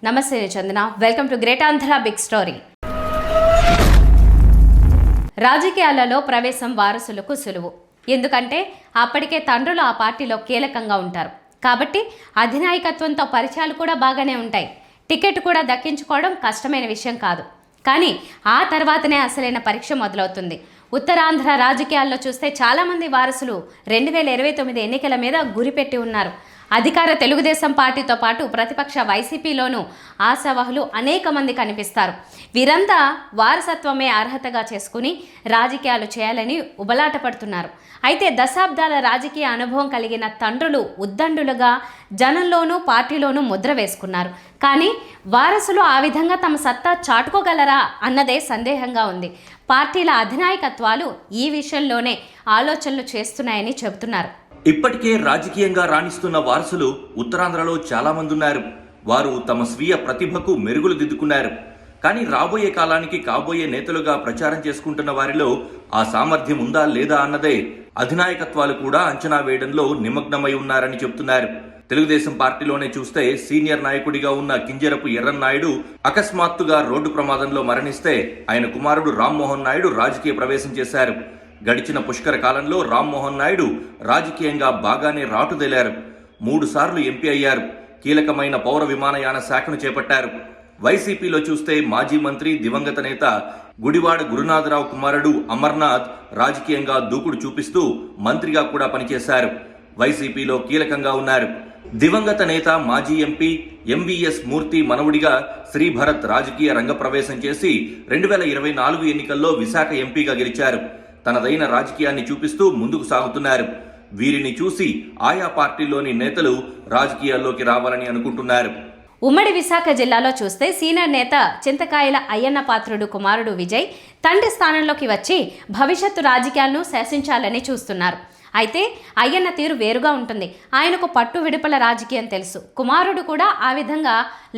నమస్తే Chandana, welcome to great Andhra big story. రాజకీయాలలో ప్రవేశం వారసులకు సులువు. ఎందుకంటే అప్పటికే తండ్రులు ఆ పార్టీలో కీలకంగా ఉంటారు కాబట్టి అధినాయకత్వంతో పరిచయాలు కూడా బాగానే ఉంటాయి. టికెట్ కూడా దక్కించుకోవడం కష్టమైన విషయం కాదు. కానీ ఆ తర్వాతనే అసలైన పరీక్ష మొదలవుతుంది. ఉత్తరాంధ్ర రాజకీయాల్లో చూస్తే చాలామంది వారసులు 2029 ఎన్నికల మీద గురిపెట్టి ఉన్నారు. అధికార తెలుగుదేశం పార్టీతో పాటు ప్రతిపక్ష వైసీపీలోనూ ఆశావహులు అనేక మంది కనిపిస్తారు. వీరంతా వారసత్వమే అర్హతగా చేసుకుని రాజకీయాలు చేయాలని ఉబలాట పడుతున్నారు. అయితే దశాబ్దాల రాజకీయ అనుభవం కలిగిన తండ్రులు ఉద్దండులుగా జనంలోనూ పార్టీలోనూ ముద్ర వేసుకున్నారు. కానీ వారసులు ఆ విధంగా తమ సత్తా చాటుకోగలరా అన్నదే సందేహంగా ఉంది. పార్టీల అధినాయకత్వాలు ఈ విషయంలోనే ఆలోచనలు చేస్తున్నాయని చెబుతున్నారు. ఇప్పటికే రాజకీయంగా రాణిస్తున్న వారసులు ఉత్తరాంధ్రలో చాలా మంది ఉన్నారు. వారు తమ స్వీయ ప్రతిభకు మెరుగులు దిద్దుకున్నారు. కానీ రాబోయే కాలానికి కాబోయే నేతలుగా ప్రచారం చేసుకుంటున్న వారిలో ఆ సామర్థ్యం ఉందా లేదా అన్నదే అధినాయకత్వాలు కూడా అంచనా వేయడంలో నిమగ్నమై ఉన్నారని చెబుతున్నారు. తెలుగుదేశం పార్టీలోనే చూస్తే సీనియర్ నాయకుడిగా ఉన్న కింజరపు ఎర్రన్నాయుడు అకస్మాత్తుగా రోడ్డు ప్రమాదంలో మరణిస్తే ఆయన కుమారుడు రామ్మోహన్ నాయుడు రాజకీయ ప్రవేశం చేశారు. గడిచిన పుష్కర కాలంలో రామ్మోహన్ నాయుడు రాజకీయంగా బాగానే రాటుదేలారు. 3 సార్లు ఎంపీ అయ్యారు. కీలకమైన పౌర విమానయాన శాఖను చేపట్టారు. వైసీపీలో చూస్తే మాజీ మంత్రి దివంగత నేత గుడివాడ గురునాథరావు కుమారుడు అమర్నాథ్ రాజకీయంగా దూకుడు చూపిస్తూ మంత్రిగా కూడా పనిచేశారు. వైసీపీలో కీలకంగా ఉన్నారు. దివంగత నేత మాజీ ఎంపీ ఎంవీఎస్ మూర్తి మనవుడిగా శ్రీభరత్ రాజకీయ రంగ ప్రవేశం చేసి 2024 ఎన్నికల్లో విశాఖ ఎంపీగా గెలిచారు. తనదైన రాజకీయాన్ని చూపిస్తూ ముందుకు సాగుతున్నారు. వీరిని చూసి ఆయా పార్టీల్లోని నేతలు రాజకీయాల్లోకి రావాలని అనుకుంటున్నారు. ఉమ్మడి విశాఖ జిల్లాలో చూస్తే సీనియర్ నేత చింతకాయల అయ్యన్న పాత్రుడు కుమారుడు విజయ్ తండ్రి స్థానంలోకి వచ్చి భవిష్యత్తు రాజకీయాలను శాసించాలని చూస్తున్నారు. అయితే అయ్యన్న తీరు వేరుగా ఉంటుంది. ఆయనకు పట్టు విడుపల రాజకీయం తెలుసు. కుమారుడు కూడా ఆ విధంగా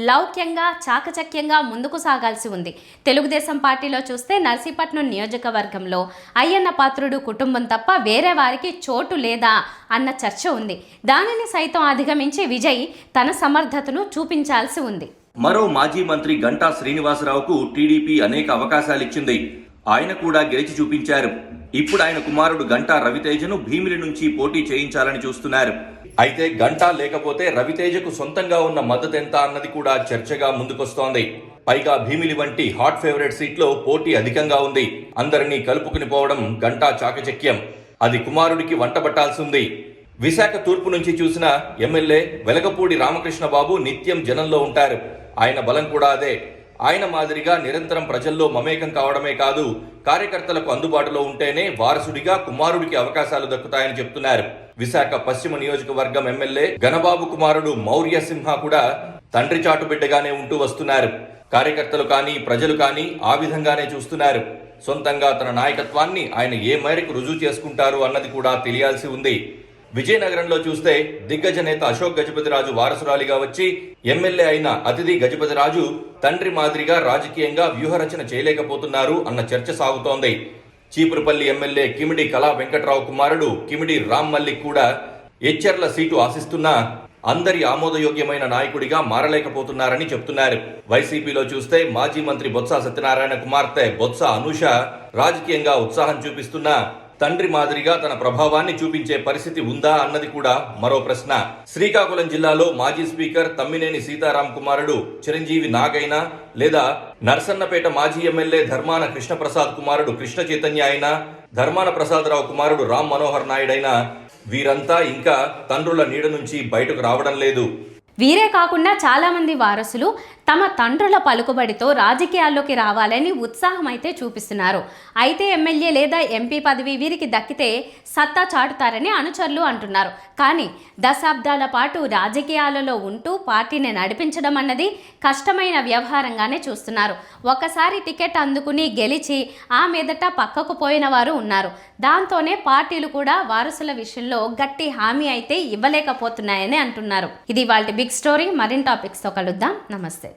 లౌక్యంగా చాకచక్యంగా ముందుకు సాగాల్సి ఉంది. తెలుగుదేశం పార్టీలో చూస్తే నర్సీపట్నం నియోజకవర్గంలో అయ్యన్న పాత్రుడు కుటుంబం తప్ప వేరే వారికి చోటు లేదా అన్న చర్చ ఉంది. దానిని సైతం అధిగమించి విజయ్ తన సమర్థతను చూపించాల్సి ఉంది. మరో మాజీ మంత్రి గంటా శ్రీనివాసరావుకు టీడీపీ అనేక అవకాశాలిచ్చింది. ఆయన కూడా గెలిచి చూపించారు. ఇప్పుడు ఆయన కుమారుడు గంటా రవితేజను భీమిలి నుంచి పోటీ చేయించాలని చూస్తున్నారు. అయితే గంటా లేకపోతే రవితేజకు సొంతంగా ఉన్న మద్దతు ఎంత అన్నది కూడా చర్చగా ముందుకొస్తోంది. పైగా భీమిలి వంటి హాట్ ఫేవరెట్ సీట్లో పోటీ అధికంగా ఉంది. అందరినీ కలుపుకుని పోవడం గంటా చాకచక్యం. అది కుమారుడికి వంటబట్టాల్సి ఉంది. విశాఖ తూర్పు నుంచి చూసిన ఎమ్మెల్యే వెలగపూడి రామకృష్ణ బాబు నిత్యం జనంలో ఉంటారు. ఆయన బలం కూడా అదే. ఆయన మాదిరిగా నిరంతరం ప్రజల్లో మమేకం కావడమే కాదు, కార్యకర్తలకు అందుబాటులో ఉంటేనే వారసుడిగా కుమారుడికి అవకాశాలు దక్కుతాయని చెప్తున్నారు. విశాఖ పశ్చిమ నియోజకవర్గం ఎమ్మెల్యే గణబాబు కుమారుడు మౌర్య సింహ కూడా తండ్రి చాటు బిడ్డగానే ఉంటూ వస్తున్నారు. కార్యకర్తలు కానీ ప్రజలు కానీ ఆ విధంగానే చూస్తున్నారు. సొంతంగా తన నాయకత్వాన్ని ఆయన ఏ మేరకు రుజువు చేసుకుంటారు అన్నది కూడా తెలియాల్సి ఉంది. విజయనగరంలో చూస్తే దిగ్గజ నేత అశోక్ గజపతిరాజు వారసురాలిగా వచ్చి ఎమ్మెల్యే అయిన అతిథి గజపతిరాజు తండ్రి మాదిరిగా రాజకీయంగా వ్యూహరచన చేయలేకపోతున్నారు అన్న చర్చ సాగుతోంది. చీపురుపల్లి ఎమ్మెల్యే కిమిడి కళా వెంకట్రావు కుమారుడు కిమిడి రామ్ మల్లిక్ కూడా ఎచ్చెర్ల సీటు ఆశిస్తున్నా అందరి ఆమోదయోగ్యమైన నాయకుడిగా మారలేకపోతున్నారని చెప్తున్నారు. వైసీపీలో చూస్తే మాజీ మంత్రి బొత్స సత్యనారాయణ కుమార్తె బొత్స అనూష రాజకీయంగా ఉత్సాహం చూపిస్తున్నా తండ్రి మాదిరిగా తన ప్రభావాన్ని చూపించే పరిస్థితి ఉందా అన్నది కూడా మరో ప్రశ్న. శ్రీకాకుళం జిల్లాలో మాజీ స్పీకర్ తమ్మినేని సీతారాం కుమారుడు చిరంజీవి నాగైనా లేదా నర్సన్నపేట మాజీ ఎమ్మెల్యే ధర్మాన కృష్ణప్రసాద్ కుమారుడు కృష్ణ చైతన్య అయినా ధర్మాన ప్రసాదరావు కుమారుడు రామ్ మనోహర్ నాయుడైనా వీరంతా ఇంకా తండ్రుల నీడ నుంచి బయటకు రావడం లేదు. వీరే కాకుండా చాలామంది వారసులు తమ తండ్రుల పలుకుబడితో రాజకీయాల్లోకి రావాలని ఉత్సాహం అయితే చూపిస్తున్నారు. అయితే ఎమ్మెల్యే లేదా ఎంపీ పదవి వీరికి దక్కితే సత్తా చాటుతారని అనుచరులు అంటున్నారు. కానీ దశాబ్దాల పాటు రాజకీయాలలో ఉంటూ పార్టీని నడిపించడం అన్నది కష్టమైన వ్యవహారంగానే చూస్తున్నారు. ఒకసారి టికెట్ అందుకుని గెలిచి ఆ మీదట పక్కకు పోయిన వారు ఉన్నారు. దాంతోనే పార్టీలు కూడా వారసుల విషయంలో గట్టి హామీ అయితే ఇవ్వలేకపోతున్నాయని అంటున్నారు. ఇది వాళ్ళ బిగ్ స్టోరీ. మరిన్ని టాపిక్స్తో కలుద్దాం. నమస్తే.